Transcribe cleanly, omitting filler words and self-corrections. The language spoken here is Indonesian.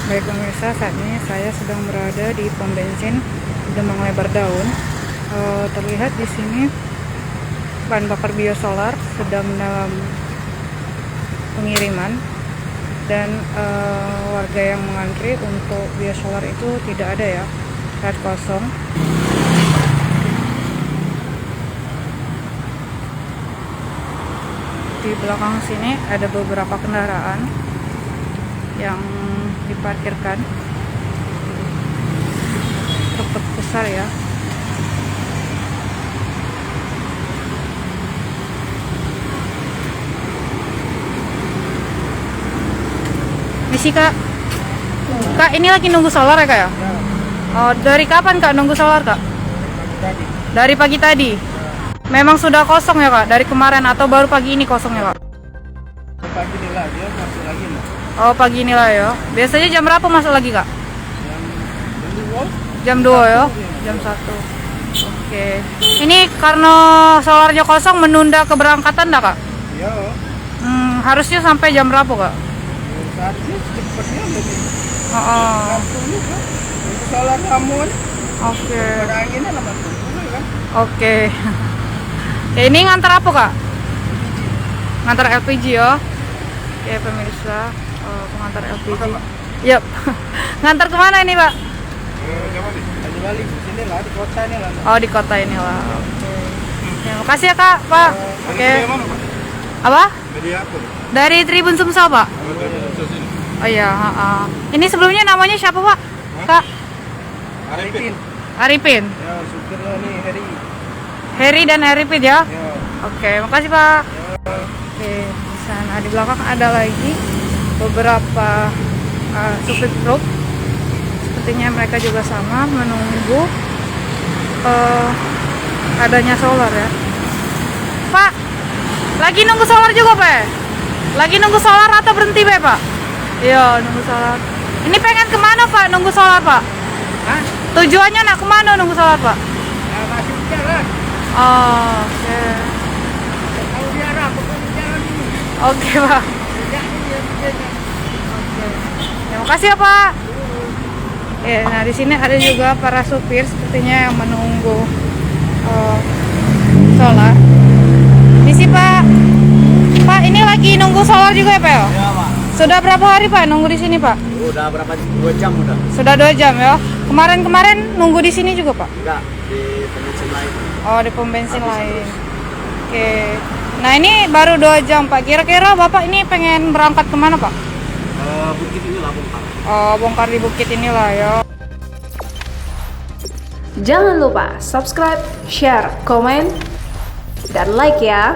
Baik pemirsa, saat ini saya sedang berada di pom bensin Demang Lebar Daun. Terlihat di sini bahan bakar biosolar sedang dalam pengiriman dan warga yang mengantri untuk biosolar itu tidak ada ya, lihat kosong. Di belakang sini ada beberapa kendaraan yang diparkirkan, truk besar ya. Misi kak, ini lagi nunggu solar ya kak ya? Oh, dari kapan kak nunggu solar kak? Dari pagi tadi. Memang sudah kosong ya kak? Dari kemarin atau baru pagi ini kosong ya kak? Pagi ini lah, dia masuk lagi lah. Oh pagi ini lah ya. Biasanya jam berapa masuk lagi kak? Jam 2 ya? Jam 1. Oke. Ini karena solarnya kosong menunda keberangkatan enggak kak? Iya. Harusnya sampai jam berapa kak? Saatnya cepatnya lebih. Oh. Untuk solar amun. Oke. Pada anginnya lah masuk kan? Oke. Oke, ini ngantar apa kak? Ngantar LPG ya? Oke pemirsa, pengantar LPG. Yap. Ngantar kemana ini pak? Di Bali, sini lah, di kota ini lah. Oh di kota ini lah. Oke. Ya, makasih ya kak, pak. Oke. Apa? Media apa? Dari Tribun Sumsel pak. Oh iya. Ini sebelumnya namanya siapa pak? Kak? Arifin. Arifin. Ya, supirnya nih Heri. Heri dan Arifin ya. Ya. Oke, makasih pak. Ya. Oke, di sana di belakang ada lagi beberapa supir truk. Sepertinya mereka juga sama menunggu adanya solar ya. Pak, lagi nunggu solar juga pak? Lagi nunggu solar atau berhenti pak? Iya, nunggu solar. Ini pengen kemana pak nunggu solar pak? Hah? Tujuannya nak kemana nunggu solar pak? Ya, masih jalan. Oh, oke. Kalau di arah, pokoknya jalan dulu. Oke pak. Ya, Oke. Terima kasih ya pak. Ya, nah di sini ada juga para supir sepertinya yang menunggu solar. Misi pak. Pak ini lagi nunggu solar juga ya pak? Ya, Pak. Sudah berapa hari pak nunggu di sini pak? Udah berapa? 2 jam udah. Sudah 2 jam ya. Kemarin nunggu di sini juga pak? Enggak, di bensin lain. Oh di pom bensin lain. Oke. Nah ini baru 2 jam pak. Kira-kira bapak ini pengen berangkat kemana pak? Bukit ini lah bongkar. Oh bongkar di bukit inilah ya. Jangan lupa subscribe, share, komen, dan like ya.